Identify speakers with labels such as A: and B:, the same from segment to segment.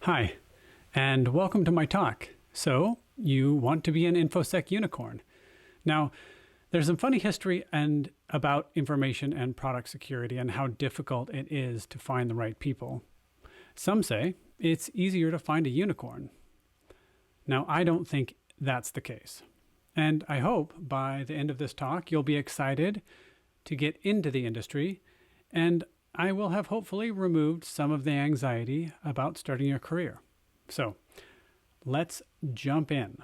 A: Hi, and welcome to my talk. So, you want to be an Infosec unicorn. Now, there's some funny history about information and product security and how difficult it is to find the right people. Some say it's easier to find a unicorn. Now, I don't think that's the case. And I hope by the end of this talk, you'll be excited to get into the industry, and I will have hopefully removed some of the anxiety about starting your career. So let's jump in.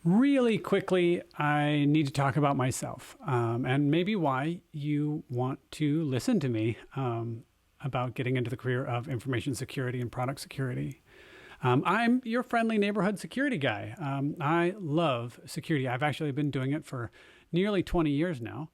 A: Really quickly, I need to talk about myself and maybe why you want to listen to me about getting into the career of information security and product security. I'm your friendly neighborhood security guy. I love security. I've actually been doing it for nearly 20 years now.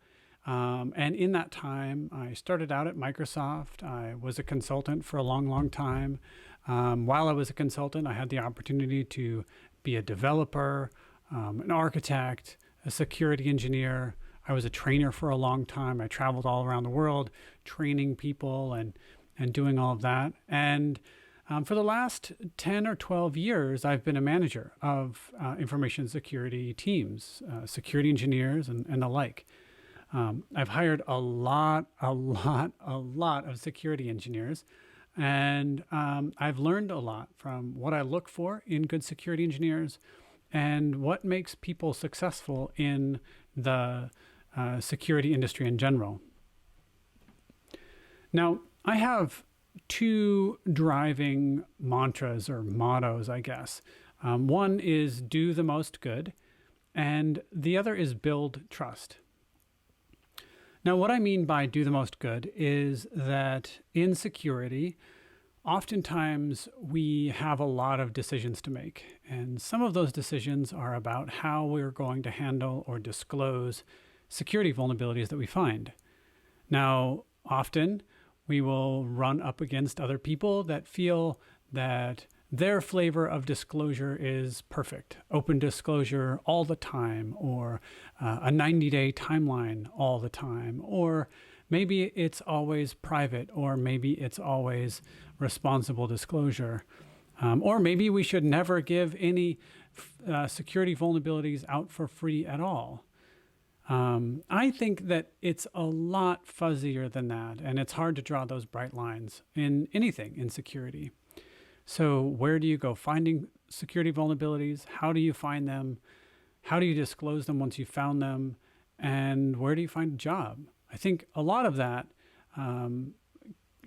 A: And in that time, I started out at Microsoft. I was a consultant for a long, long time. While I was a consultant, I had the opportunity to be a developer, an architect, a security engineer. I was a trainer for a long time. I traveled all around the world, training people and doing all of that. And for the last 10 or 12 years, I've been a manager of information security teams, security engineers and the like. I've hired a lot of security engineers, and I've learned a lot from what I look for in good security engineers and what makes people successful in the security industry in general. Now, I have two driving mantras or mottos, I guess. One is do the most good, and the other is build trust. Now, what I mean by do the most good is that in security, oftentimes we have a lot of decisions to make. And some of those decisions are about how we're going to handle or disclose security vulnerabilities that we find. Now, often we will run up against other people that feel that their flavor of disclosure is perfect. Open disclosure all the time, or a 90-day timeline all the time, or maybe it's always private, or maybe it's always responsible disclosure. Or maybe we should never give any security vulnerabilities out for free at all. I think that it's a lot fuzzier than that, and it's hard to draw those bright lines in anything in security. So where do you go finding security vulnerabilities? How do you find them? How do you disclose them once you've found them? And where do you find a job? I think a lot of that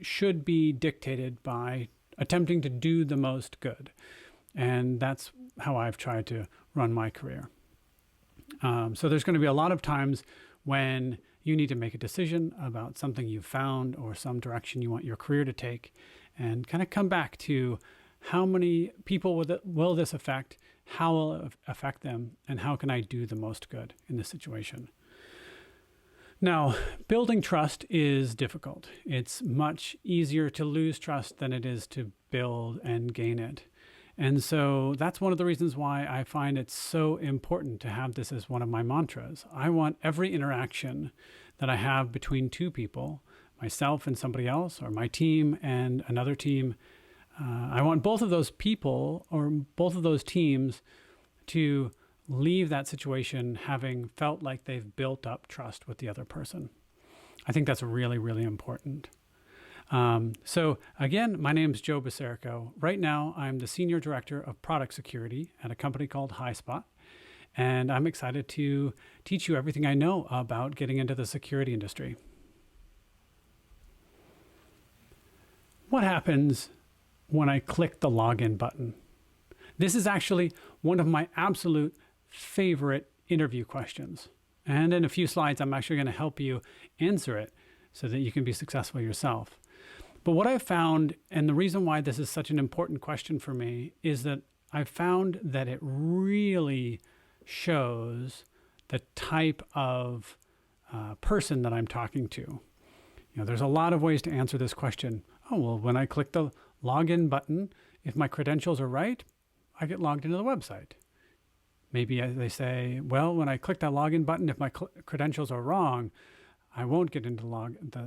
A: should be dictated by attempting to do the most good. And that's how I've tried to run my career. So there's going to be a lot of times when you need to make a decision about something you've found or some direction you want your career to take, and kind of come back to how many people will this affect, how will it affect them, and how can I do the most good in this situation. Now, building trust is difficult. It's much easier to lose trust than it is to build and gain it. And so that's one of the reasons why I find it so important to have this as one of my mantras. I want every interaction that I have between two people, myself and somebody else, or my team and another team, I want both of those people or both of those teams to leave that situation having felt like they've built up trust with the other person. I think that's really, really important. So again, my name is Joe Basirico. Right now, I'm the Senior Director of Product Security at a company called HighSpot, and I'm excited to teach you everything I know about getting into the security industry. What happens when I click the login button? This is actually one of my absolute favorite interview questions. And in a few slides, I'm actually going to help you answer it so that you can be successful yourself. But what I've found, and the reason why this is such an important question for me, is that I've found that it really shows the type of person that I'm talking to. There's a lot of ways to answer this question. Oh, well, when I click the login button, if my credentials are right, I get logged into the website. Maybe they say, well, when I click that login button, if my credentials are wrong, I won't get into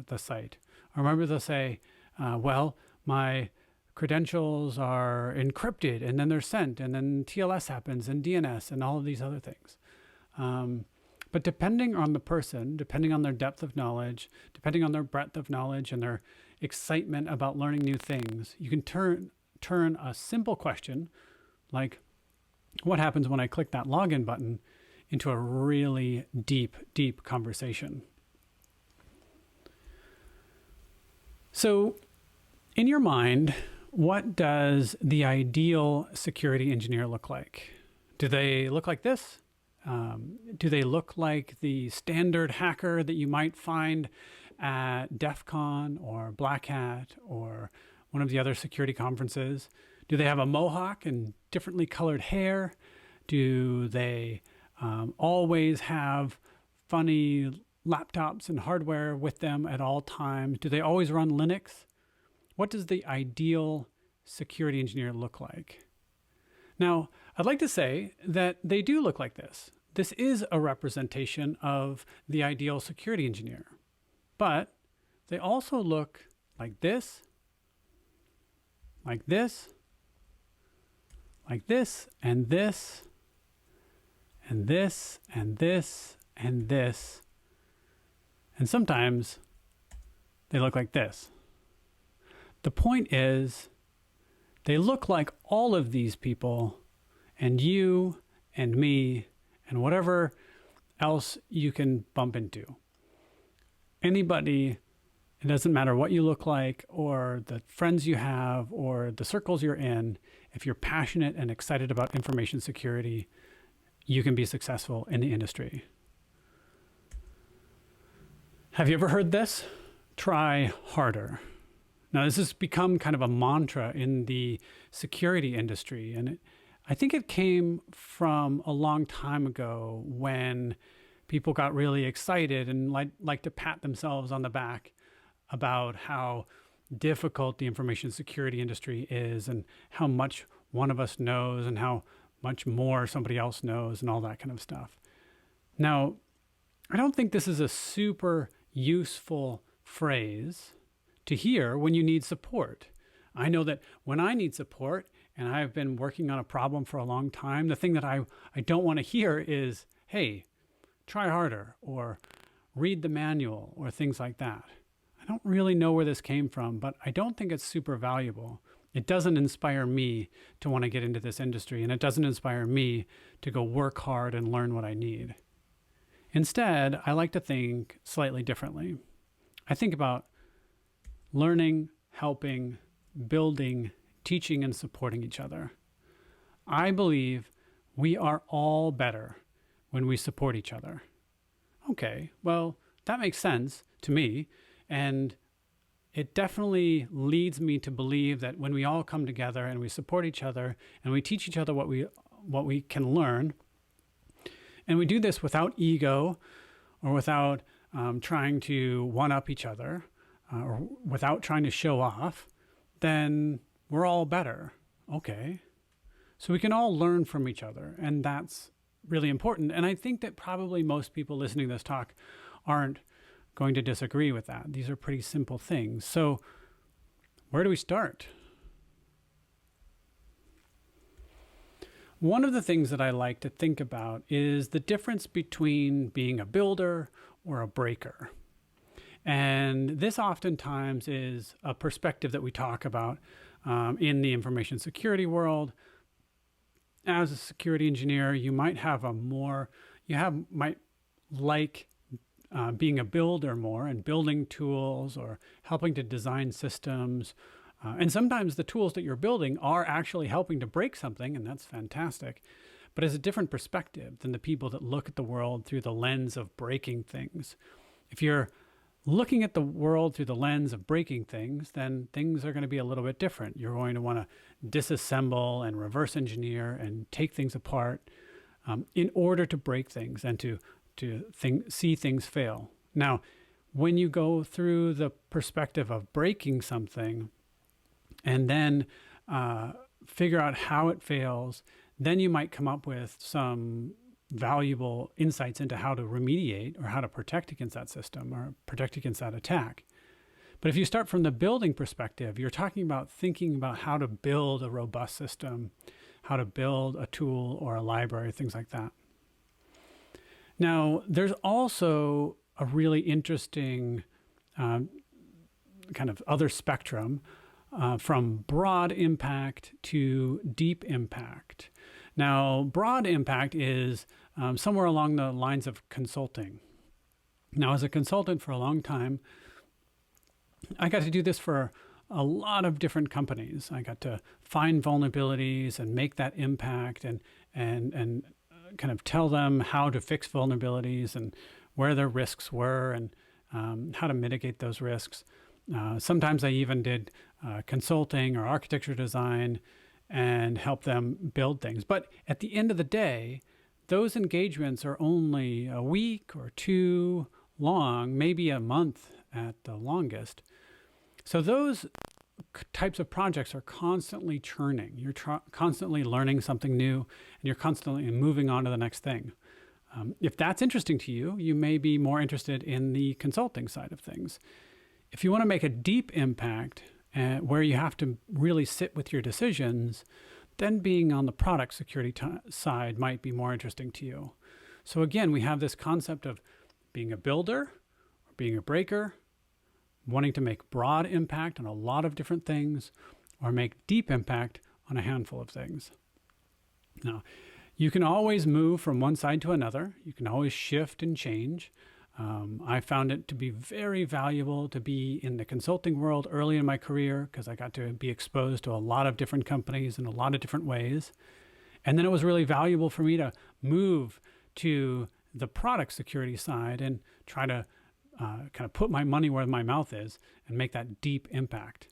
A: the site. Or maybe they'll say, Well, my credentials are encrypted and then they're sent and then TLS happens and DNS and all of these other things. But depending on the person, depending on their depth of knowledge, depending on their breadth of knowledge and their excitement about learning new things, you can turn a simple question like, what happens when I click that login button, into a really deep conversation. So in your mind, what does the ideal security engineer look like? Do they look like this? Do they look like the standard hacker that you might find at DEF CON or Black Hat or one of the other security conferences? Do they have a mohawk and differently colored hair? Do they always have funny laptops and hardware with them at all times? Do they always run Linux? What does the ideal security engineer look like? Now, I'd like to say that they do look like this. This is a representation of the ideal security engineer, but they also look like this, like this, like this, and this, and this, and this, and this. And sometimes they look like this. The point is, they look like all of these people, and you and me and whatever else you can bump into. Anybody, it doesn't matter what you look like or the friends you have or the circles you're in, if you're passionate and excited about information security, you can be successful in the industry. Have you ever heard this? Try harder. Now, this has become kind of a mantra in the security industry, and I think it came from a long time ago when people got really excited and like to pat themselves on the back about how difficult the information security industry is and how much one of us knows and how much more somebody else knows and all that kind of stuff. Now, I don't think this is a super useful phrase to hear when you need support. I know that when I need support and I've been working on a problem for a long time, the thing that I don't want to hear is, hey, try harder or read the manual or things like that. I don't really know where this came from, but I don't think it's super valuable. It doesn't inspire me to want to get into this industry, and it doesn't inspire me to go work hard and learn what I need. Instead, I like to think slightly differently. I think about learning, helping, building, teaching, and supporting each other. I believe we are all better when we support each other. Okay, well, that makes sense to me, and it definitely leads me to believe that when we all come together and we support each other and we teach each other what we can learn, and we do this without ego or without trying to one-up each other or without trying to show off, then we're all better. Okay. So we can all learn from each other, and that's really important. And I think that probably most people listening to this talk aren't going to disagree with that. These are pretty simple things. So where do we start? One of the things that I like to think about is the difference between being a builder or a breaker. And this oftentimes is a perspective that we talk about in the information security world. As a security engineer, you might have might like being a builder more and building tools or helping to design systems. And sometimes the tools that you're building are actually helping to break something, and that's fantastic. But it's a different perspective than the people that look at the world through the lens of breaking things. If you're looking at the world through the lens of breaking things, then things are going to be a little bit different. You're going to want to disassemble and reverse engineer and take things apart in order to break things and to see things fail. Now, when you go through the perspective of breaking something and then figure out how it fails, then you might come up with some valuable insights into how to remediate or how to protect against that system or protect against that attack. But if you start from the building perspective, you're talking about thinking about how to build a robust system, how to build a tool or a library, things like that. Now, there's also a really interesting kind of other spectrum from broad impact to deep impact. Now, broad impact is somewhere along the lines of consulting. Now, as a consultant for a long time, I got to do this for a lot of different companies. I got to find vulnerabilities and make that impact and kind of tell them how to fix vulnerabilities and where their risks were and how to mitigate those risks. Sometimes I even did consulting or architecture design and help them build things. But at the end of the day, those engagements are only a week or two long, maybe a month at the longest. So those types of projects are constantly churning. You're constantly learning something new, and you're constantly moving on to the next thing. If that's interesting to you, you may be more interested in the consulting side of things. If you want to make a deep impact where you have to really sit with your decisions, then being on the product security side might be more interesting to you. So again, we have this concept of being a builder or being a breaker, wanting to make broad impact on a lot of different things, or make deep impact on a handful of things. Now, you can always move from one side to another. You can always shift and change. I found it to be very valuable to be in the consulting world early in my career because I got to be exposed to a lot of different companies in a lot of different ways. And then it was really valuable for me to move to the product security side and try to kind of put my money where my mouth is and make that deep impact.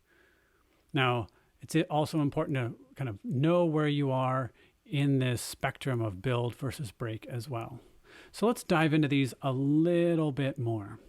A: Now, it's also important to kind of know where you are in this spectrum of build versus break as well. So let's dive into these a little bit more.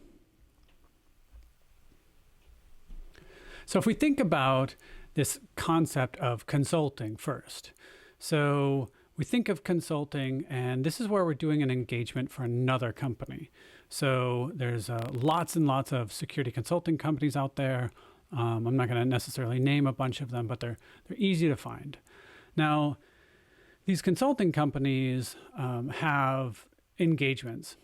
A: So if we think about this concept of consulting first. So we think of consulting, and this is where we're doing an engagement for another company. So there's lots and lots of security consulting companies out there. I'm not going to necessarily name a bunch of them, but they're easy to find. Now, these consulting companies have engagements.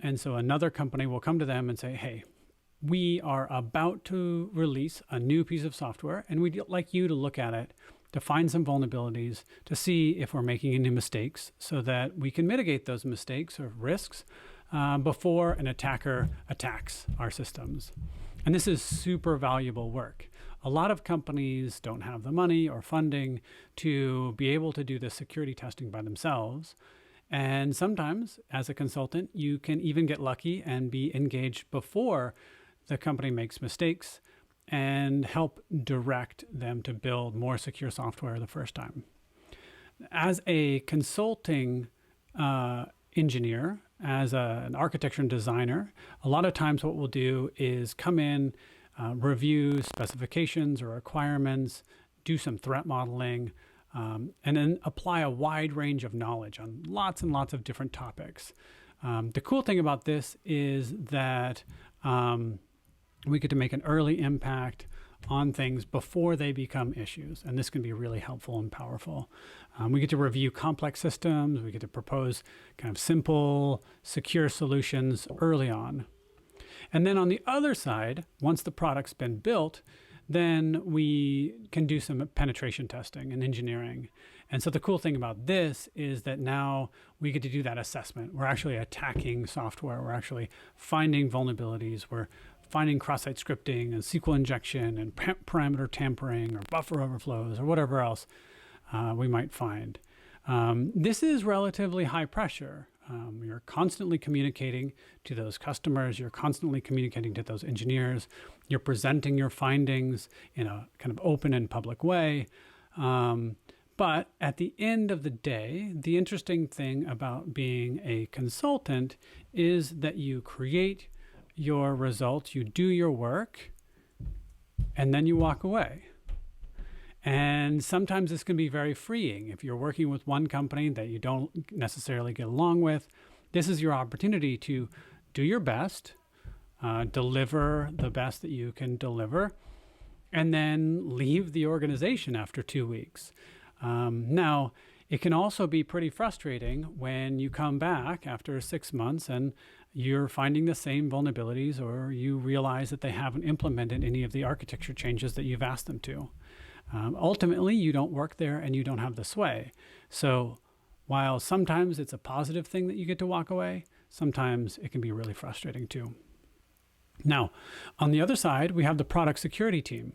A: And so another company will come to them and say, hey, we are about to release a new piece of software, and we'd like you to look at it to find some vulnerabilities, to see if we're making any mistakes so that we can mitigate those mistakes or risks before an attacker attacks our systems. And this is super valuable work. A lot of companies don't have the money or funding to be able to do the security testing by themselves. And sometimes, as a consultant, you can even get lucky and be engaged before the company makes mistakes and help direct them to build more secure software the first time. As a consulting engineer, as an architecture and designer, a lot of times what we'll do is come in, review specifications or requirements, do some threat modeling, and then apply a wide range of knowledge on lots and lots of different topics. The cool thing about this is that we get to make an early impact on things before they become issues. And this can be really helpful and powerful. We get to review complex systems. We get to propose kind of simple, secure solutions early on. And then on the other side, once the product's been built, then we can do some penetration testing and engineering. And so the cool thing about this is that now we get to do that assessment. We're actually attacking software. We're actually finding vulnerabilities. We're finding cross-site scripting and SQL injection and parameter tampering or buffer overflows or whatever else we might find. This is relatively high pressure. You're constantly communicating to those customers. You're constantly communicating to those engineers. You're presenting your findings in a kind of open and public way. But at the end of the day, the interesting thing about being a consultant is that you create your results, you do your work, and then you walk away. And sometimes this can be very freeing. If you're working with one company that you don't necessarily get along with, this is your opportunity to do your best, deliver the best that you can deliver, and then leave the organization after 2 weeks. Now, it can also be pretty frustrating when you come back after 6 months and you're finding the same vulnerabilities, or you realize that they haven't implemented any of the architecture changes that you've asked them to. Ultimately, you don't work there and you don't have the sway. So while sometimes it's a positive thing that you get to walk away, sometimes it can be really frustrating too. Now, on the other side, we have the product security team.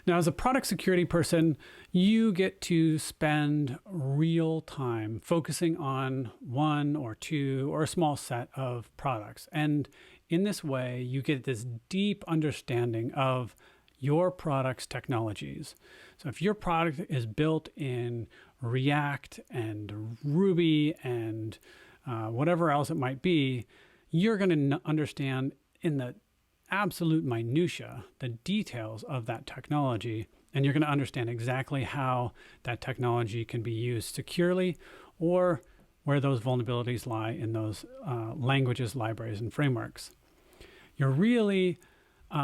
A: Now, as a product security person, you get to spend real time focusing on one or two or a small set of products. And in this way, you get this deep understanding of your product's technologies. So if your product is built in React and Ruby and whatever else it might be, you're going to understand in the absolute minutia the details of that technology, and you're going to understand exactly how that technology can be used securely, or where those vulnerabilities lie in those languages, libraries, and frameworks. You're really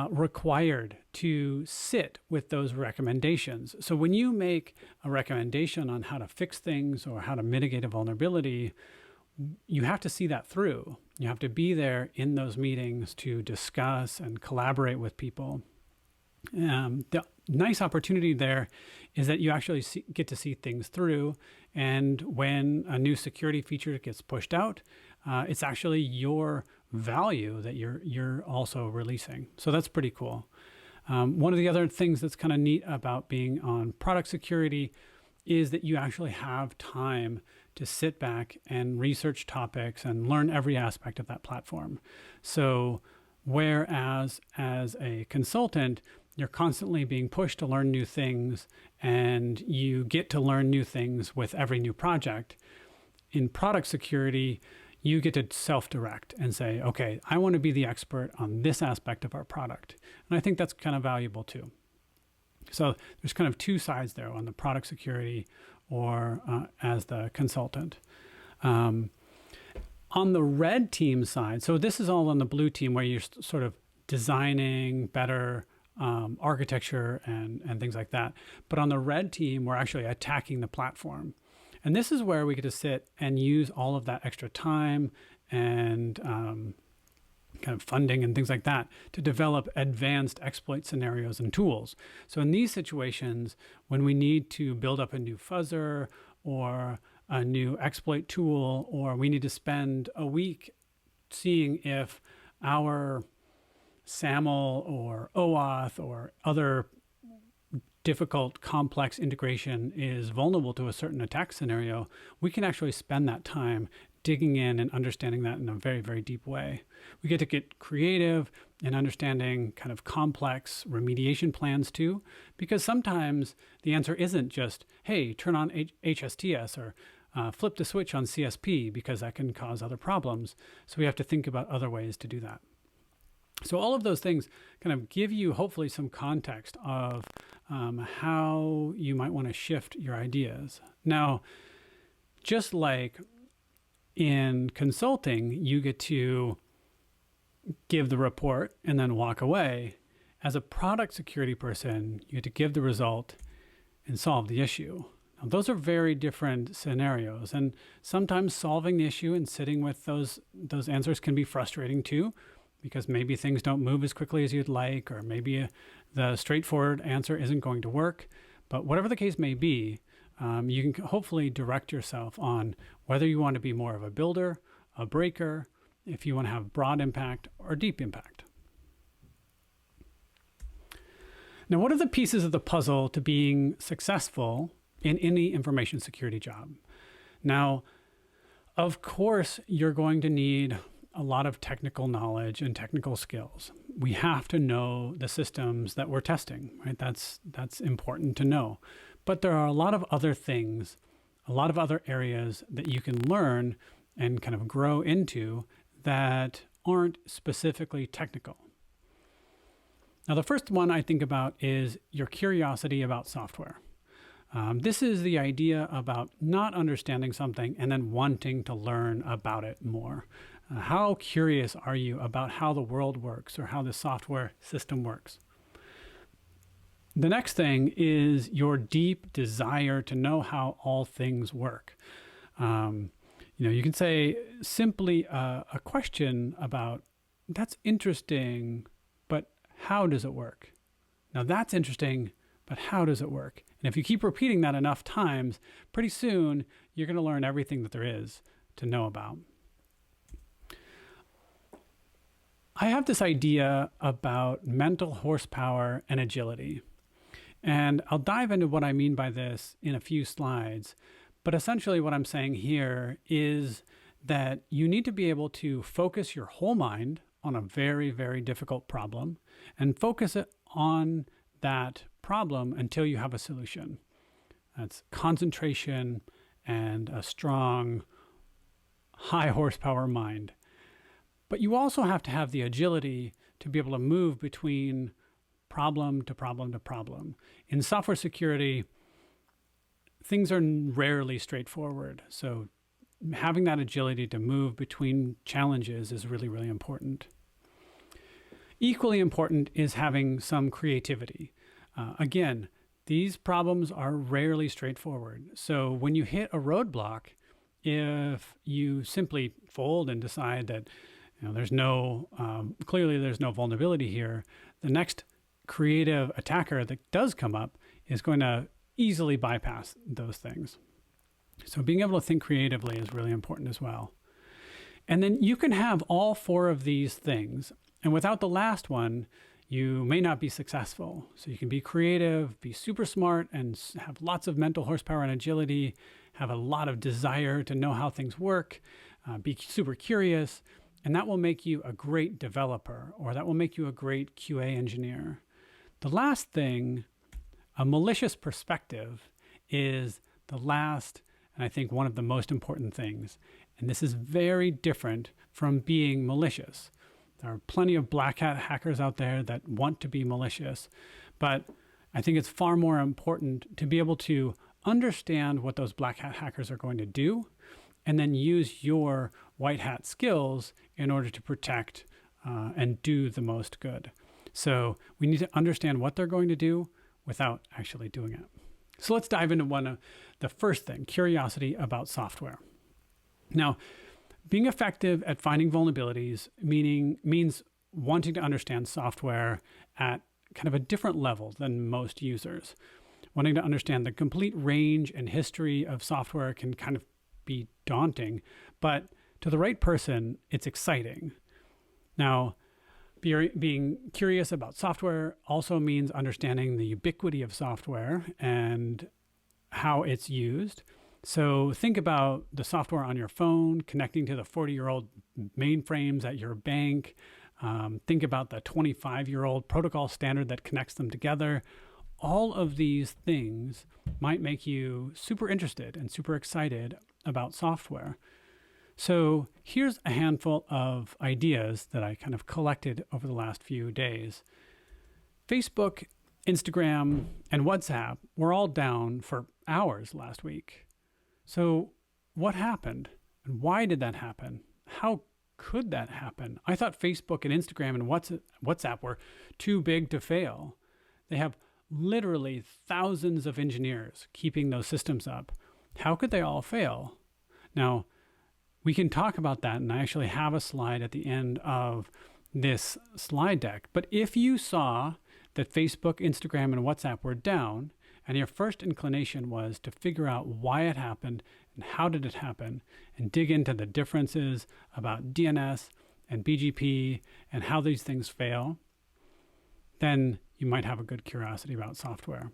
A: required to sit with those recommendations. So when you make a recommendation on how to fix things or how to mitigate a vulnerability, you have to see that through. You have to be there in those meetings to discuss and collaborate with people. The nice opportunity there is that you actually get to see things through. And when a new security feature gets pushed out, it's actually your value that you're also releasing. So that's pretty cool. One of the other things that's kind of neat about being on product security is that you actually have time to sit back and research topics and learn every aspect of that platform. So whereas as a consultant, you're constantly being pushed to learn new things, and you get to learn new things with every new project, in product security, you get to self-direct and say, okay, I want to be the expert on this aspect of our product. And I think that's kind of valuable too. So there's kind of two sides there on the product security or as the consultant. On the red team side, so this is all on the blue team where you're sort of designing better architecture and things like that. But on the red team, we're actually attacking the platform. And this is where we get to sit and use all of that extra time and kind of funding and things like that to develop advanced exploit scenarios and tools. So in these situations, when we need to build up a new fuzzer or a new exploit tool, or we need to spend a week seeing if our SAML or OAuth or other difficult, complex integration is vulnerable to a certain attack scenario, we can actually spend that time digging in and understanding that in a very, very deep way. We get to get creative in understanding kind of complex remediation plans too, because sometimes the answer isn't just, hey, turn on HSTS or flip the switch on CSP, because that can cause other problems. So we have to think about other ways to do that. So all of those things kind of give you hopefully some context of how you might want to shift your ideas. Now, just like in consulting, you get to give the report and then walk away. As a product security person, you get to give the result and solve the issue. Now, those are very different scenarios, and sometimes solving the issue and sitting with those answers can be frustrating too, because maybe things don't move as quickly as you'd like, or maybe the straightforward answer isn't going to work. But whatever the case may be, you can hopefully direct yourself on whether you want to be more of a builder, a breaker, if you want to have broad impact or deep impact. Now, what are the pieces of the puzzle to being successful in any information security job? Now, of course, you're going to need a lot of technical knowledge and technical skills. We have to know the systems that we're testing, right? That's important to know. But there are a lot of other things, a lot of other areas that you can learn and kind of grow into that aren't specifically technical. Now, the first one I think about is your curiosity about software. This is the idea about not understanding something and then wanting to learn about it more. How curious are you about how the world works or how the software system works? The next thing is your deep desire to know how all things work. You can say simply a question about, that's interesting, but how does it work? Now that's interesting, but how does it work? And if you keep repeating that enough times, pretty soon you're going to learn everything that there is to know about. I have this idea about mental horsepower and agility. And I'll dive into what I mean by this in a few slides. But essentially what I'm saying here is that you need to be able to focus your whole mind on a very, very difficult problem and focus it on that problem until you have a solution. That's concentration and a strong, high horsepower mind. But you also have to have the agility to be able to move between problem to problem to problem. In software security, things are rarely straightforward. So having that agility to move between challenges is really, really important. Equally important is having some creativity. Again, these problems are rarely straightforward. So when you hit a roadblock, if you simply fold and decide that clearly there's no vulnerability here, the next creative attacker that does come up is going to easily bypass those things. So being able to think creatively is really important as well. And then you can have all four of these things, and without the last one, you may not be successful. So you can be creative, be super smart, and have lots of mental horsepower and agility, have a lot of desire to know how things work, be super curious, and that will make you a great developer, or that will make you a great QA engineer. The last thing, a malicious perspective, is the last, and I think one of the most important things. And this is very different from being malicious. There are plenty of black hat hackers out there that want to be malicious, but I think it's far more important to be able to understand what those black hat hackers are going to do, and then use your white hat skills in order to protect and do the most good. So we need to understand what they're going to do without actually doing it. So let's dive into the first thing, curiosity about software. Now, being effective at finding vulnerabilities means wanting to understand software at kind of a different level than most users. Wanting to understand the complete range and history of software can kind of be daunting, but to the right person, it's exciting. Now, being curious about software also means understanding the ubiquity of software and how it's used. So think about the software on your phone connecting to the 40-year-old mainframes at your bank. Think about the 25-year-old protocol standard that connects them together. All of these things might make you super interested and super excited about software. So here's a handful of ideas that I kind of collected over the last few days. Facebook, Instagram, and WhatsApp were all down for hours last week. So what happened? And why did that happen? How could that happen? I thought Facebook and Instagram and WhatsApp were too big to fail. They have literally thousands of engineers keeping those systems up. How could they all fail? Now, we can talk about that, and I actually have a slide at the end of this slide deck. But if you saw that Facebook, Instagram, and WhatsApp were down, and your first inclination was to figure out why it happened and how did it happen, and dig into the differences about DNS and BGP and how these things fail, then you might have a good curiosity about software.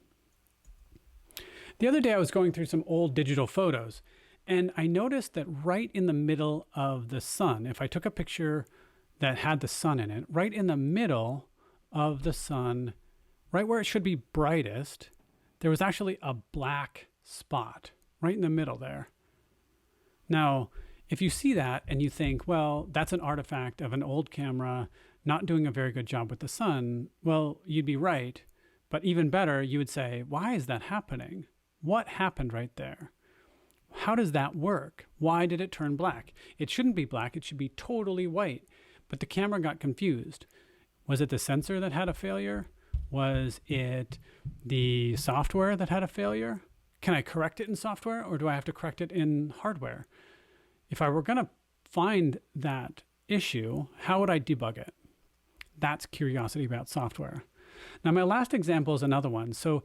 A: The other day I was going through some old digital photos, and I noticed that right in the middle of the sun, if I took a picture that had the sun in it, right in the middle of the sun, right where it should be brightest, there was actually a black spot right in the middle there. Now, if you see that and you think, well, that's an artifact of an old camera not doing a very good job with the sun, well, you'd be right. But even better, you would say, why is that happening? What happened right there? How does that work? Why did it turn black? It shouldn't be black. It should be totally white. But the camera got confused. Was it the sensor that had a failure? Was it the software that had a failure? Can I correct it in software, or do I have to correct it in hardware? If I were going to find that issue, how would I debug it? That's curiosity about software. Now, my last example is another one. So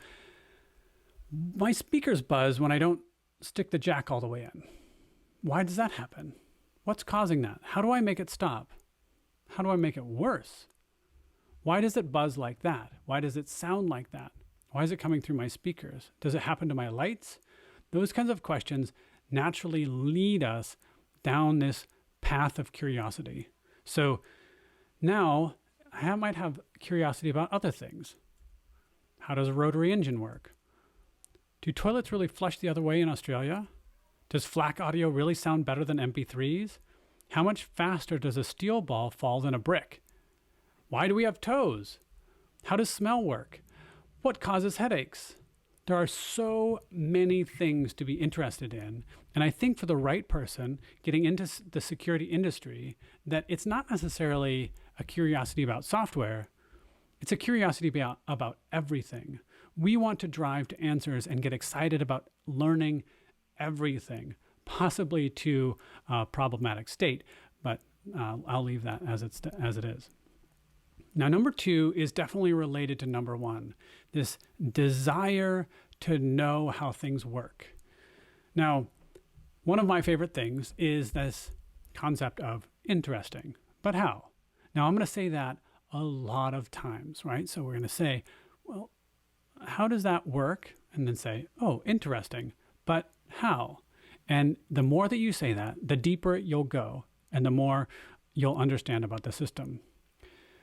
A: my speakers buzz when I don't stick the jack all the way in. Why does that happen? What's causing that? How do I make it stop? How do I make it worse? Why does it buzz like that? Why does it sound like that? Why is it coming through my speakers? Does it happen to my lights? Those kinds of questions naturally lead us down this path of curiosity. So now I might have curiosity about other things. How does a rotary engine work? Do toilets really flush the other way in Australia? Does FLAC audio really sound better than MP3s? How much faster does a steel ball fall than a brick? Why do we have toes? How does smell work? What causes headaches? There are so many things to be interested in. And I think for the right person getting into the security industry, that it's not necessarily a curiosity about software. It's a curiosity about everything. We want to drive to answers and get excited about learning everything, possibly to a problematic state, but I'll leave that as it is. Now, number 2 is definitely related to number 1, this desire to know how things work. Now, one of my favorite things is this concept of interesting, but how? Now, I'm going to say that a lot of times, right? So we're going to say, well, how does that work? And then say, oh, interesting, but how? And the more that you say that, the deeper you'll go and the more you'll understand about the system.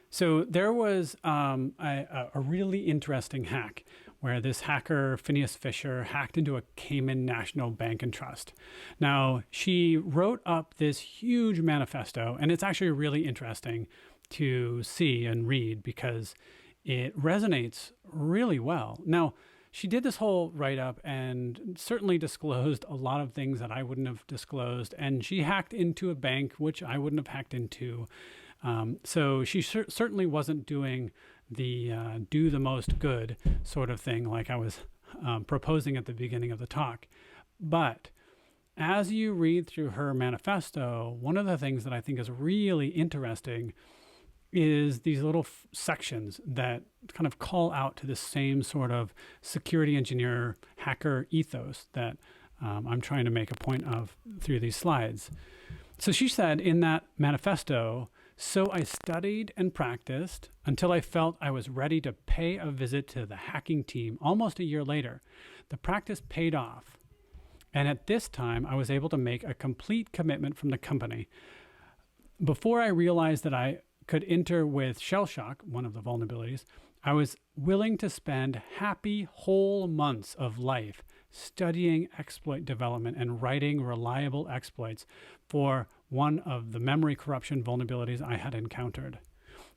A: So there was a really interesting hack where this hacker, Phineas Fisher, hacked into a Cayman National Bank and Trust. Now, she wrote up this huge manifesto, and it's actually really interesting to see and read because it resonates really well. Now, she did this whole write-up and certainly disclosed a lot of things that I wouldn't have disclosed, and she hacked into a bank, which I wouldn't have hacked into. So she certainly wasn't doing the do the most good sort of thing like I was proposing at the beginning of the talk. But as you read through her manifesto, one of the things that I think is really interesting is these little sections that kind of call out to the same sort of security engineer hacker ethos that I'm trying to make a point of through these slides. So she said in that manifesto, so I studied and practiced until I felt I was ready to pay a visit to the hacking team almost a year later. The practice paid off. And at this time, I was able to make a complete commitment from the company. Before I realized that I could enter with shell shock, one of the vulnerabilities, I was willing to spend happy whole months of life studying exploit development and writing reliable exploits for one of the memory corruption vulnerabilities I had encountered.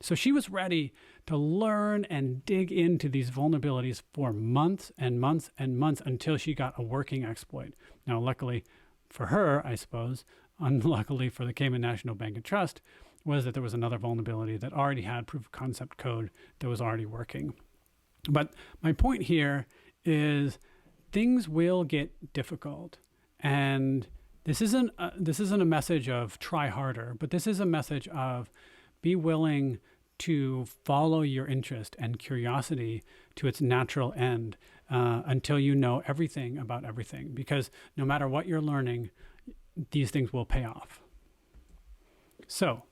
A: So she was ready to learn and dig into these vulnerabilities for months and months and months until she got a working exploit. Now, luckily for her, I suppose, unluckily for the Cayman National Bank and Trust, was that there was another vulnerability that already had proof of concept code that was already working. But my point here is things will get difficult. And this isn't a message of try harder, but this is a message of be willing to follow your interest and curiosity to its natural end until you know everything about everything. Because no matter what you're learning, these things will pay off. So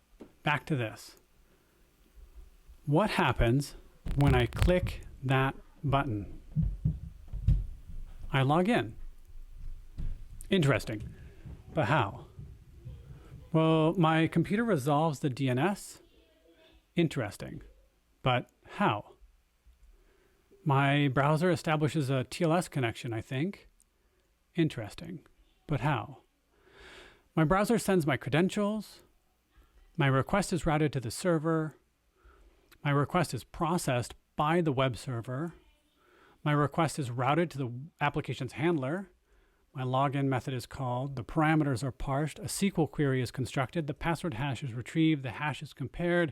A: back to this. What happens when I click that button? I log in. Interesting. But how? Well, my computer resolves the DNS. Interesting. But how? My browser establishes a TLS connection, I think. Interesting. But how? My browser sends my credentials. My request is routed to the server. My request is processed by the web server. My request is routed to the application's handler. My login method is called. The parameters are parsed. A SQL query is constructed. The password hash is retrieved. The hash is compared.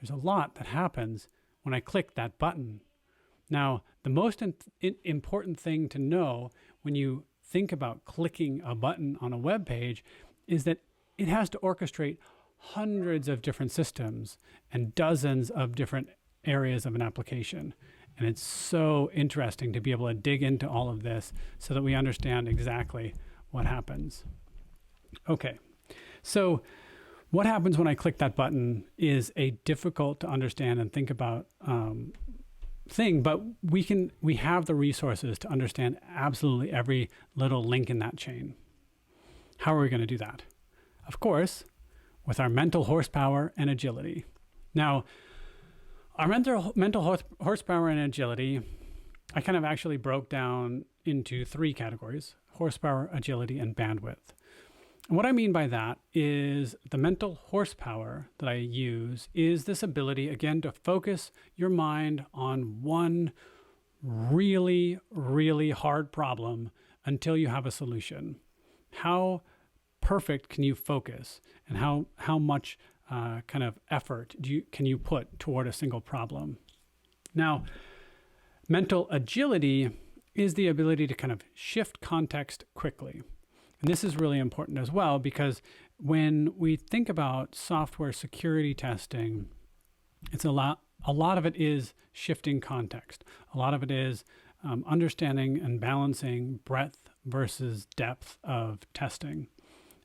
A: There's a lot that happens when I click that button. Now, the most important thing to know when you think about clicking a button on a web page is that it has to orchestrate hundreds of different systems and dozens of different areas of an application. And it's so interesting to be able to dig into all of this so that we understand exactly what happens. Okay, so what happens when I click that button is a difficult to understand and think about thing, but we have the resources to understand absolutely every little link in that chain. How are we going to do that? Of course, with our mental horsepower and agility. Now, our mental horsepower and agility, I kind of actually broke down into 3 categories: horsepower, agility, and bandwidth. And what I mean by that is the mental horsepower that I use is this ability, again, to focus your mind on one really, really hard problem until you have a solution. How perfect can you focus, and how much kind of effort can you put toward a single problem? Now, mental agility is the ability to kind of shift context quickly. And this is really important as well, because when we think about software security testing, it's a lot of it is shifting context. A lot of it is understanding and balancing breadth versus depth of testing.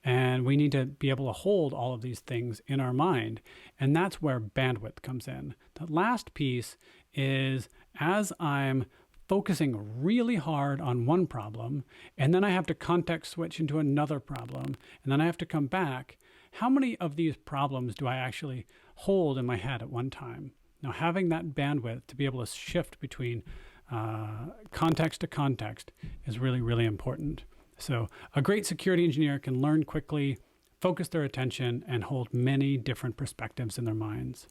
A: And we need to be able to hold all of these things in our mind. And that's where bandwidth comes in. The last piece is, as I'm focusing really hard on one problem, and then I have to context switch into another problem, and then I have to come back, how many of these problems do I actually hold in my head at one time? Now, having that bandwidth to be able to shift between context to context is really, really important. So a great security engineer can learn quickly, focus their attention, and hold many different perspectives in their minds.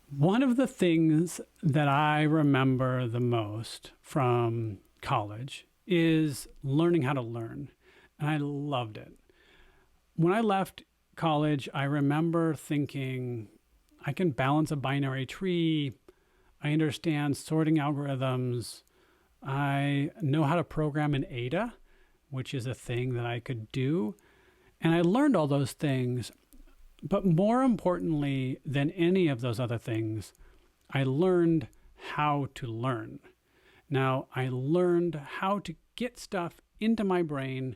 A: One of the things that I remember the most from college is learning how to learn, and I loved it. When I left college, I remember thinking, I can balance a binary tree, I understand sorting algorithms, I know how to program in Ada, which is a thing that I could do. And I learned all those things. But more importantly than any of those other things, I learned how to learn. Now, I learned how to get stuff into my brain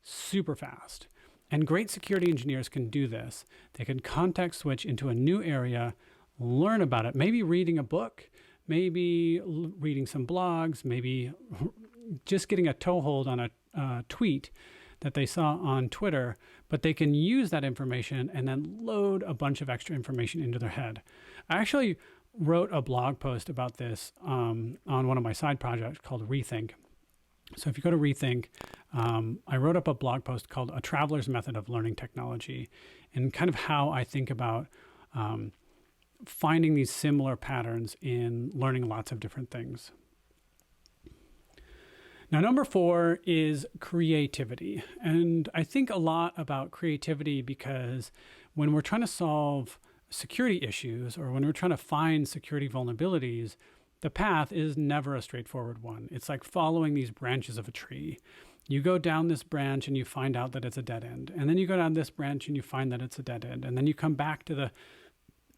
A: super fast. And great security engineers can do this. They can context switch into a new area, learn about it, maybe reading a book, maybe reading some blogs, maybe just getting a toehold on a tweet that they saw on Twitter, but they can use that information and then load a bunch of extra information into their head. I actually wrote a blog post about this on one of my side projects called Rethink. So if you go to Rethink, I wrote up a blog post called A Traveler's Method of Learning Technology, and kind of how I think about finding these similar patterns in learning lots of different things. Now, number 4 is creativity. And I think a lot about creativity because when we're trying to solve security issues or when we're trying to find security vulnerabilities, the path is never a straightforward one. It's like following these branches of a tree. You go down this branch and you find out that it's a dead end. And then you go down this branch and you find that it's a dead end. And then you come back to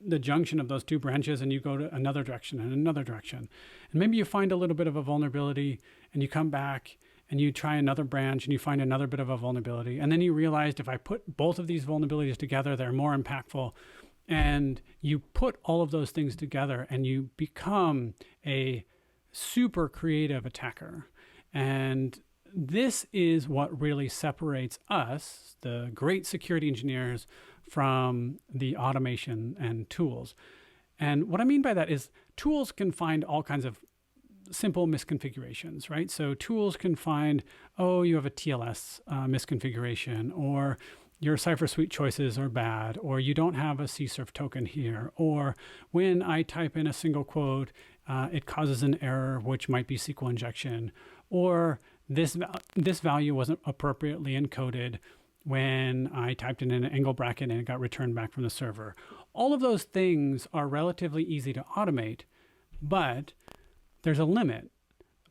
A: the junction of those 2 branches and you go to another direction and another direction. And maybe you find a little bit of a vulnerability and you come back and you try another branch and you find another bit of a vulnerability. And then you realized if I put both of these vulnerabilities together, they're more impactful. And you put all of those things together and you become a super creative attacker. And this is what really separates us, the great security engineers, from the automation and tools. And what I mean by that is tools can find all kinds of simple misconfigurations, right? So tools can find, oh, you have a TLS misconfiguration, or your cipher suite choices are bad, or you don't have a CSRF token here, or when I type in a single quote, it causes an error, which might be SQL injection, or this value wasn't appropriately encoded when I typed in an angle bracket and it got returned back from the server. All of those things are relatively easy to automate, but there's a limit.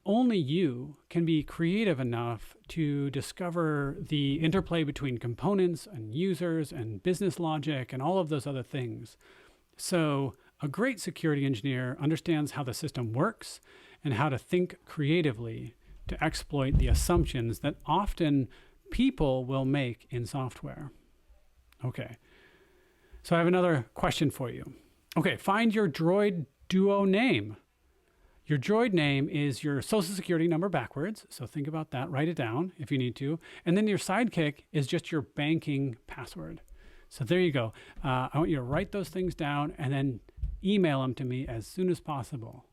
A: Only you can be creative enough to discover the interplay between components and users and business logic and all of those other things. So a great security engineer understands how the system works and how to think creatively to exploit the assumptions that often people will make in software. Okay, so I have another question for you. Okay, find your Droid Duo name. Your Droid name is your social security number backwards, so think about that, write it down if you need to. And then your sidekick is just your banking password. So there you go. I want you to write those things down and then email them to me as soon as possible.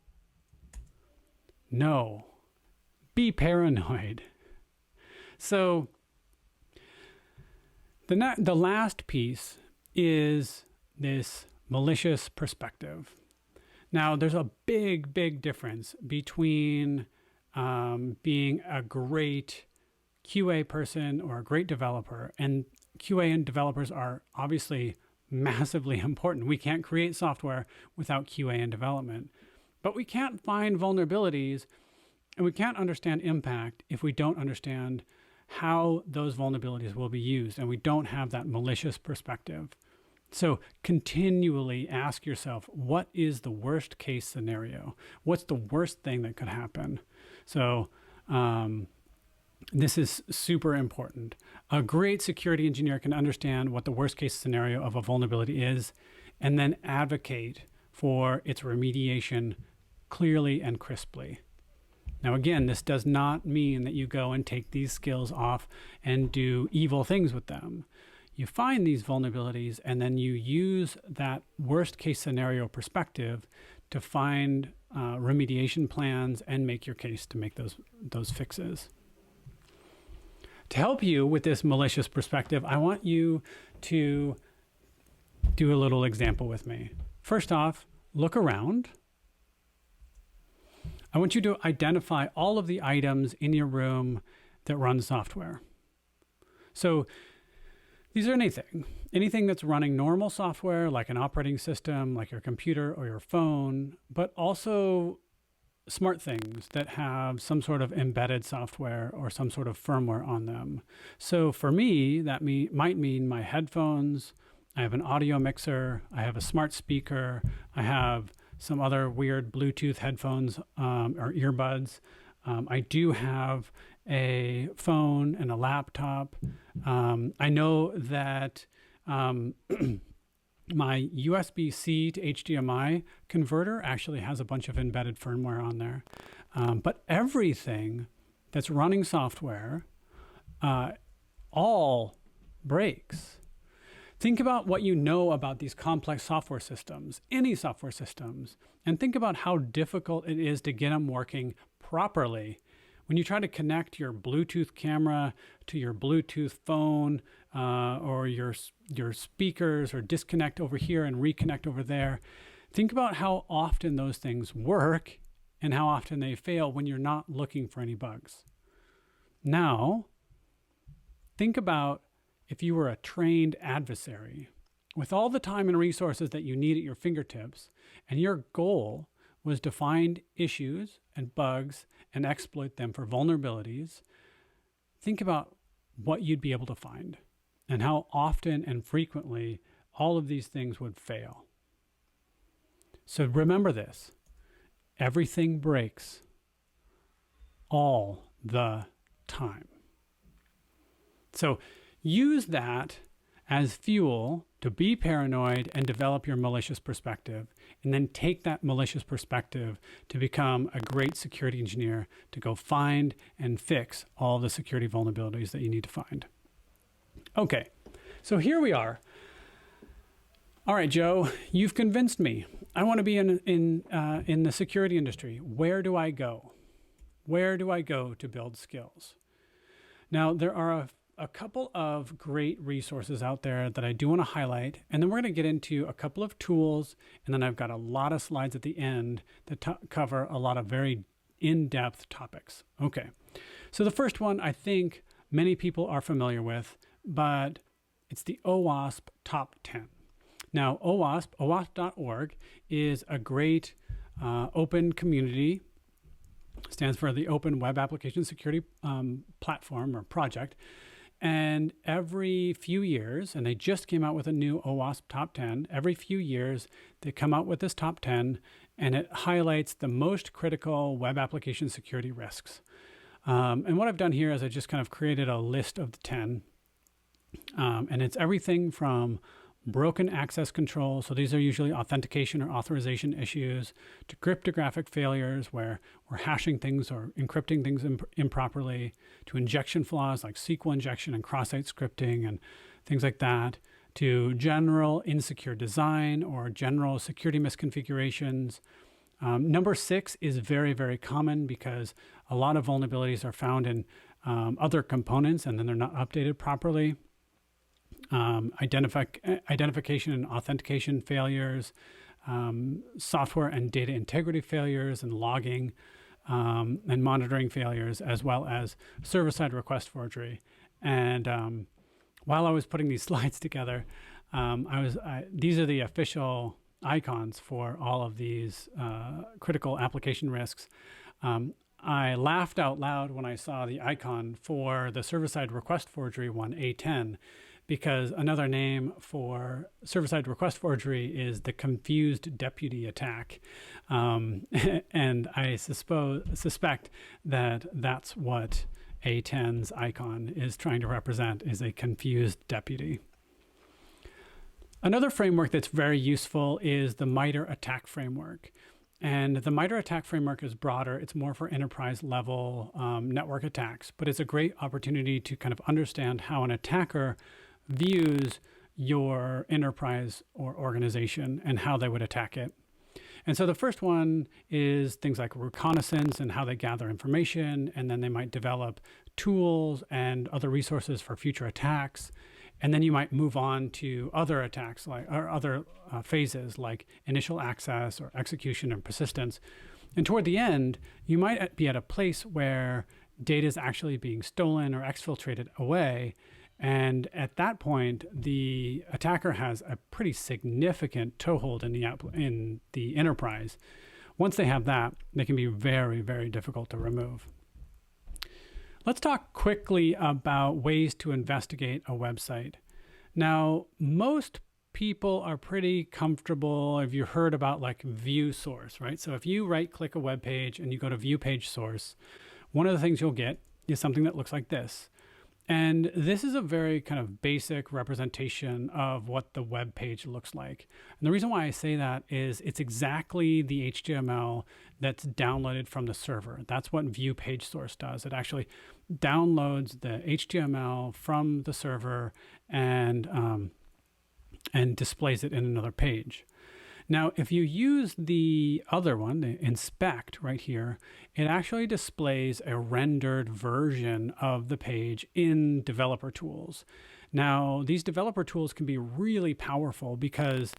A: No, be paranoid. So the last piece is this malicious perspective. Now, there's a big, big difference between being a great QA person or a great developer, and QA and developers are obviously massively important. We can't create software without QA and development, but we can't find vulnerabilities and we can't understand impact if we don't understand how those vulnerabilities will be used and we don't have that malicious perspective. So continually ask yourself, what is the worst case scenario? What's the worst thing that could happen? So this is super important. A great security engineer can understand what the worst case scenario of a vulnerability is and then advocate for its remediation clearly and crisply. Now, again, this does not mean that you go and take these skills off and do evil things with them. You find these vulnerabilities and then you use that worst case scenario perspective to find remediation plans and make your case to make those fixes. To help you with this malicious perspective, I want you to do a little example with me. First off, look around. I want you to identify all of the items in your room that run software. So these are anything that's running normal software, like an operating system, like your computer or your phone, but also smart things that have some sort of embedded software or some sort of firmware on them. So for me, that might mean my headphones, I have an audio mixer, I have a smart speaker, I have some other weird Bluetooth headphones or earbuds. I do have a phone and a laptop. I know that my USB-C to HDMI converter actually has a bunch of embedded firmware on there. But everything that's running software all breaks. Think about what you know about these complex software systems, any software systems, and think about how difficult it is to get them working properly. When you try to connect your Bluetooth camera to your Bluetooth phone or your speakers, or disconnect over here and reconnect over there, think about how often those things work and how often they fail when you're not looking for any bugs. Now, think about if you were a trained adversary with all the time and resources that you need at your fingertips, and your goal was to find issues and bugs and exploit them for vulnerabilities. Think about what you'd be able to find and how often and frequently all of these things would fail. So remember this, everything breaks all the time. So use that as fuel to be paranoid and develop your malicious perspective, and then take that malicious perspective to become a great security engineer to go find and fix all the security vulnerabilities that you need to find. Okay, so here we are. All right, Joe, you've convinced me. I want to be in the security industry. Where do I go? Where do I go to build skills? Now, there are a couple of great resources out there that I do want to highlight, and then we're going to get into a couple of tools, and then I've got a lot of slides at the end that cover a lot of very in-depth topics. Okay, so the first one I think many people are familiar with, but it's the OWASP Top 10. Now, OWASP.org is a great open community, stands for the Open Web Application Security Platform or project. And every few years, and they just came out with a new OWASP Top 10, every few years they come out with this Top 10, and it highlights the most critical web application security risks. And what I've done here is I just kind of created a list of the 10. And it's everything from broken access control, so these are usually authentication or authorization issues, to cryptographic failures where we're hashing things or encrypting things improperly, to injection flaws like SQL injection and cross-site scripting and things like that, to general insecure design or general security misconfigurations. Number 6 is very, very common because a lot of vulnerabilities are found in other components and then they're not updated properly. Identification and authentication failures, software and data integrity failures, and logging and monitoring failures, as well as server-side request forgery. And while I was putting these slides together, these are the official icons for all of these critical application risks. I laughed out loud when I saw the icon for the server-side request forgery one, A10, because another name for server-side request forgery is the confused deputy attack. And I suspect that that's what A10's icon is trying to represent, is a confused deputy. Another framework that's very useful is the MITRE ATT&CK framework. And the MITRE ATT&CK framework is broader. It's more for enterprise level network attacks, but it's a great opportunity to kind of understand how an attacker views your enterprise or organization and how they would attack it. And so the first one is things like reconnaissance and how they gather information, and then they might develop tools and other resources for future attacks. And then you might move on to other attacks or other phases like initial access or execution and persistence. And toward the end, you might be at a place where data is actually being stolen or exfiltrated away. And at that point, the attacker has a pretty significant toehold in the enterprise. Once they have that, they can be very, very difficult to remove. Let's talk quickly about ways to investigate a website. Now, most people are pretty comfortable, if you heard about like view source, right? So if you right-click a web page and you go to view page source, one of the things you'll get is something that looks like this. And this is a very kind of basic representation of what the web page looks like. And the reason why I say that is it's exactly the HTML that's downloaded from the server. That's what view page source does. It actually downloads the HTML from the server and displays it in another page. Now, if you use the other one, the inspect right here, it actually displays a rendered version of the page in developer tools. Now, these developer tools can be really powerful because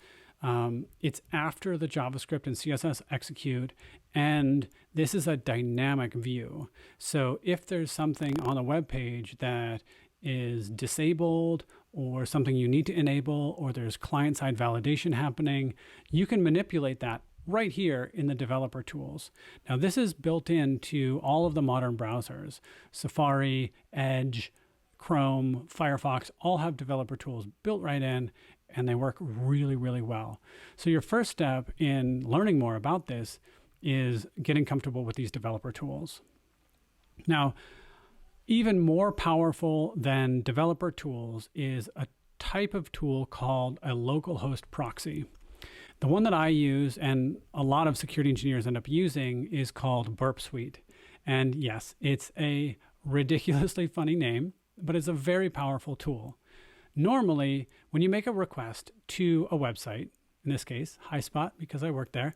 A: it's after the JavaScript and CSS execute, and this is a dynamic view. So if there's something on a web page that is disabled or something you need to enable, or there's client-side validation happening, you can manipulate that right here in the developer tools. Now, this is built into all of the modern browsers. Safari, Edge, Chrome, Firefox, all have developer tools built right in, and they work really, really well. So your first step in learning more about this is getting comfortable with these developer tools. Now, even more powerful than developer tools is a type of tool called a localhost proxy. The one that I use and a lot of security engineers end up using is called Burp Suite. And yes, it's a ridiculously funny name, but it's a very powerful tool. Normally, when you make a request to a website, in this case, HighSpot, because I work there,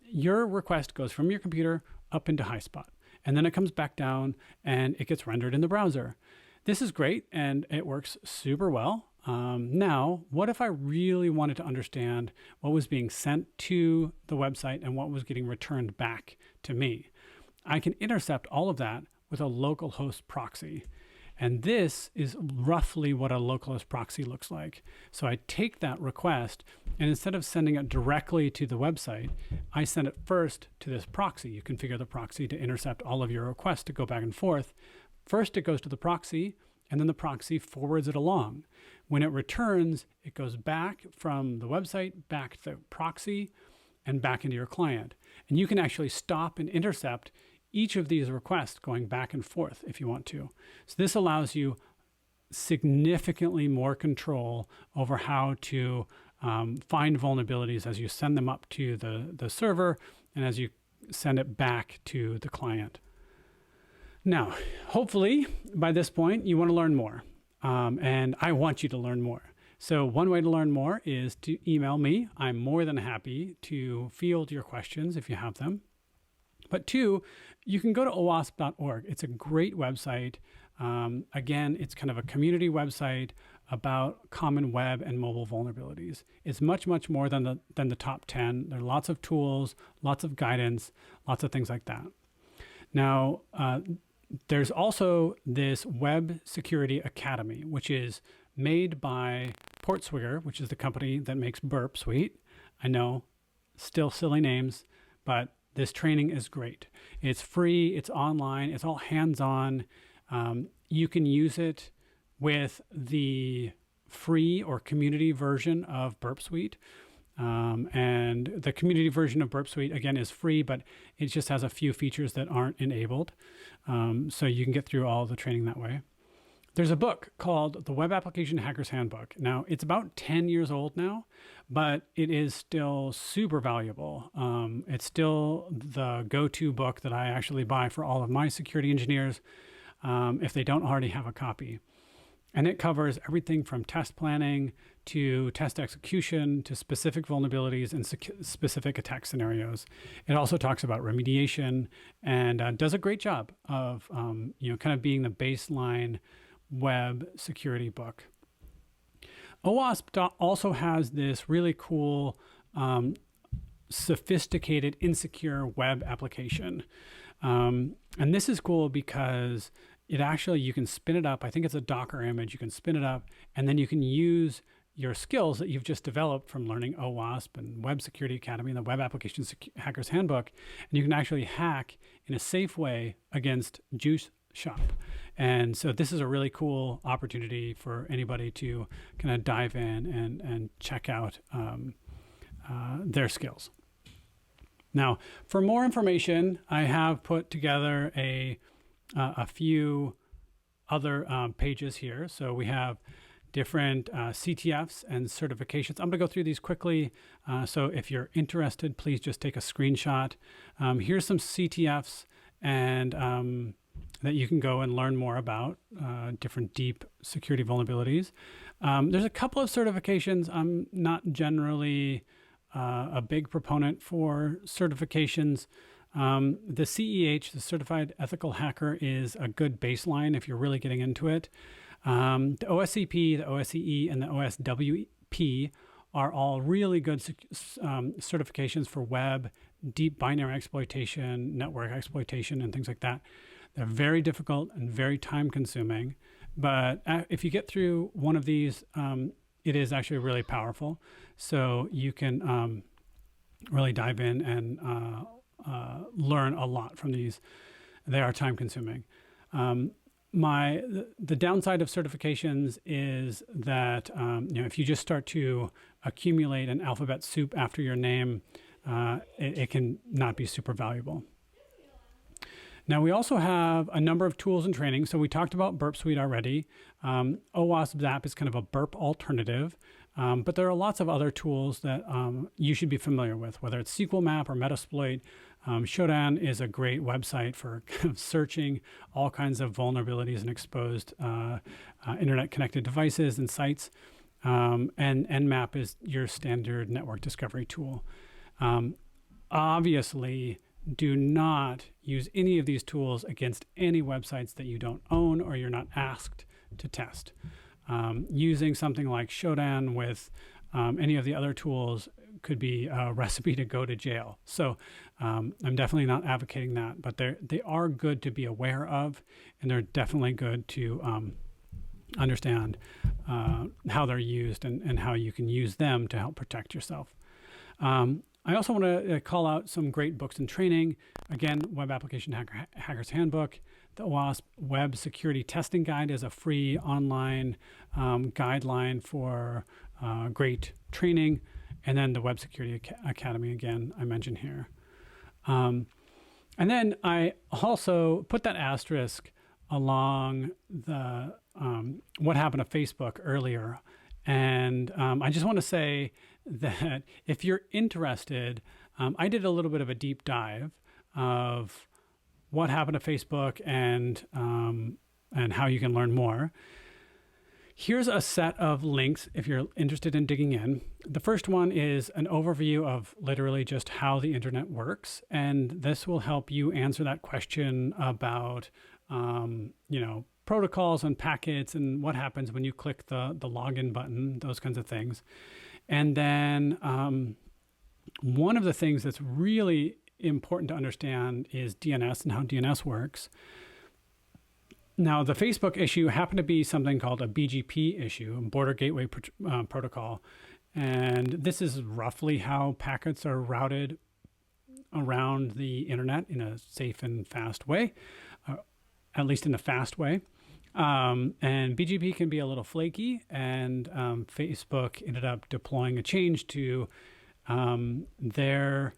A: your request goes from your computer up into HighSpot. And then it comes back down and it gets rendered in the browser. This is great and it works super well. Now, what if I really wanted to understand what was being sent to the website and what was getting returned back to me? I can intercept all of that with a localhost proxy. And this is roughly what a localhost proxy looks like. So I take that request, and instead of sending it directly to the website, I send it first to this proxy. You configure the proxy to intercept all of your requests to go back and forth. First, it goes to the proxy, and then the proxy forwards it along. When it returns, it goes back from the website, back to the proxy, and back into your client. And you can actually stop and intercept each of these requests going back and forth if you want to. So this allows you significantly more control over how to find vulnerabilities as you send them up to the server and as you send it back to the client. Now, hopefully by this point, you want to learn more. And I want you to learn more. So one way to learn more is to email me. I'm more than happy to field your questions if you have them. But two, you can go to owasp.org. It's a great website. Again, it's kind of a community website about common web and mobile vulnerabilities. It's much, much more than the top 10. There are lots of tools, lots of guidance, lots of things like that. Now, there's also this Web Security Academy, which is made by Portswigger, which is the company that makes Burp Suite. I know, still silly names, but this training is great. It's free, it's online, it's all hands-on. You can use it with the free or community version of Burp Suite. And the community version of Burp Suite, again, is free, but it just has a few features that aren't enabled. So you can get through all the training that way. There's a book called The Web Application Hacker's Handbook. Now, it's about 10 years old now, but it is still super valuable. It's still the go-to book that I actually buy for all of my security engineers if they don't already have a copy. And it covers everything from test planning to test execution to specific vulnerabilities and specific attack scenarios. It also talks about remediation and does a great job of kind of being the baseline web security book. OWASP also has this really cool, sophisticated, insecure web application. And this is cool because it actually, you can spin it up. I think it's a Docker image. You can spin it up, and then you can use your skills that you've just developed from learning OWASP and Web Security Academy and the Web Application Hacker's Handbook, and you can actually hack in a safe way against Juice Shop. And so this is a really cool opportunity for anybody to kind of dive in and check out their skills. Now, for more information, I have put together a few other pages here. So we have different CTFs and certifications. I'm going to go through these quickly. So if you're interested, please just take a screenshot. Here's some CTFs and that you can go and learn more about different deep security vulnerabilities. There's a couple of certifications. I'm not generally a big proponent for certifications. The CEH, the Certified Ethical Hacker, is a good baseline if you're really getting into it. The OSCP, the OSCE, and the OSWP are all really good certifications for web, deep binary exploitation, network exploitation, and things like that. They're very difficult and very time consuming, but if you get through one of these, it is actually really powerful. So you can really dive in and learn a lot from these. They are time consuming. The downside of certifications is that if you just start to accumulate an alphabet soup after your name, it can not be super valuable. Now, we also have a number of tools and training. So we talked about Burp Suite already. OWASP Zap is kind of a burp alternative, but there are lots of other tools that you should be familiar with, whether it's SQL Map or Metasploit. Shodan is a great website for kind of searching all kinds of vulnerabilities and exposed internet-connected devices and sites. And Nmap is your standard network discovery tool. Obviously, do not use any of these tools against any websites that you don't own or you're not asked to test. Using something like Shodan with any of the other tools could be a recipe to go to jail. So I'm definitely not advocating that, but they are good to be aware of, and they're definitely good to understand how they're used and how you can use them to help protect yourself. I also want to call out some great books and training. Again, Web Application Hacker's Handbook. The OWASP Web Security Testing Guide is a free online guideline for great training. And then the Web Security Academy, again, I mentioned here. And then I also put that asterisk along the what happened to Facebook earlier. And I just want to say that if you're interested, I did a little bit of a deep dive of what happened to Facebook and how you can learn more. Here's a set of links if you're interested in digging in. The first one is an overview of literally just how the internet works. And this will help you answer that question about, protocols and packets and what happens when you click the login button, those kinds of things. And then one of the things that's really important to understand is DNS and how DNS works. Now, the Facebook issue happened to be something called a BGP issue, Border Gateway Protocol. And this is roughly how packets are routed around the internet in a safe and fast way, at least in a fast way. And BGP can be a little flaky, and Facebook ended up deploying a change to their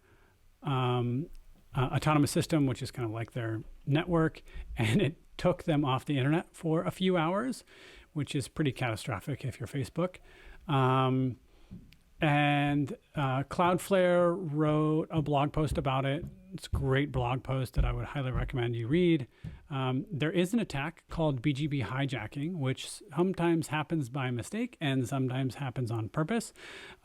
A: autonomous system, which is kind of like their network, and it took them off the internet for a few hours, which is pretty catastrophic if you're Facebook. And Cloudflare wrote a blog post about it. It's a great blog post that I would highly recommend you read. There is an attack called BGP hijacking, which sometimes happens by mistake and sometimes happens on purpose.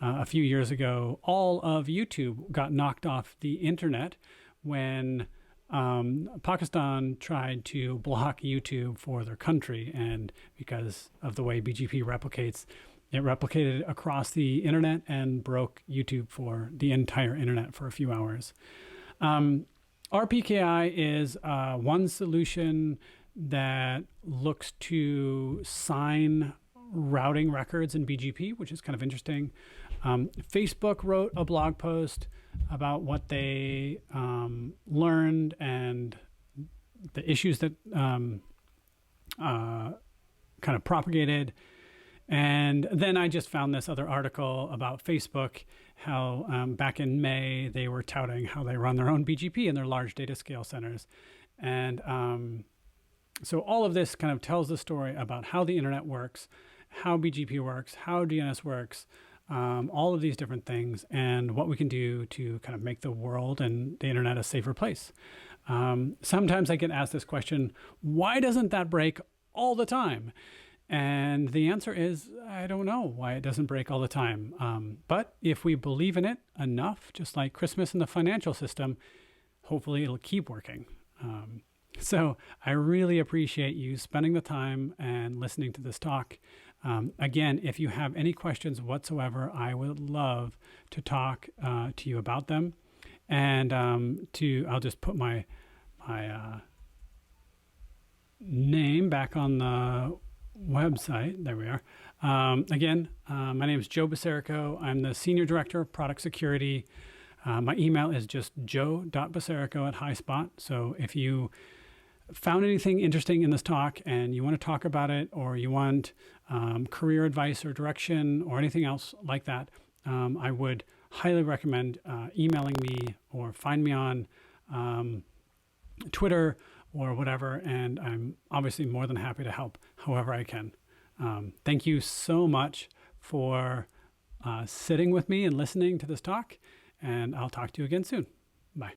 A: A few years ago, all of YouTube got knocked off the internet when Pakistan tried to block YouTube for their country. And because of the way BGP replicates, it replicated across the internet and broke YouTube for the entire internet for a few hours. RPKI is one solution that looks to sign routing records in BGP, which is kind of interesting. Facebook wrote a blog post about what they learned and the issues that kind of propagated. And then I just found this other article about Facebook, how back in May, they were touting how they run their own BGP in their large data scale centers. And so all of this kind of tells the story about how the internet works, how BGP works, how DNS works, all of these different things, and what we can do to kind of make the world and the internet a safer place. Sometimes I get asked this question, why doesn't that break all the time? And the answer is, I don't know why it doesn't break all the time. But if we believe in it enough, just like Christmas in the financial system, hopefully it'll keep working. So I really appreciate you spending the time and listening to this talk. Again, if you have any questions whatsoever, I would love to talk to you about them. And I'll just put my name back on the website. There we are. Again, my name is Joe Basirico. I'm the Senior Director of Product Security. My email is just joe.basirico@highspot. So if you found anything interesting in this talk and you want to talk about it, or you want career advice or direction or anything else like that, I would highly recommend emailing me or find me on Twitter or whatever, and I'm obviously more than happy to help however I can. Thank you so much for sitting with me and listening to this talk, and I'll talk to you again soon. Bye.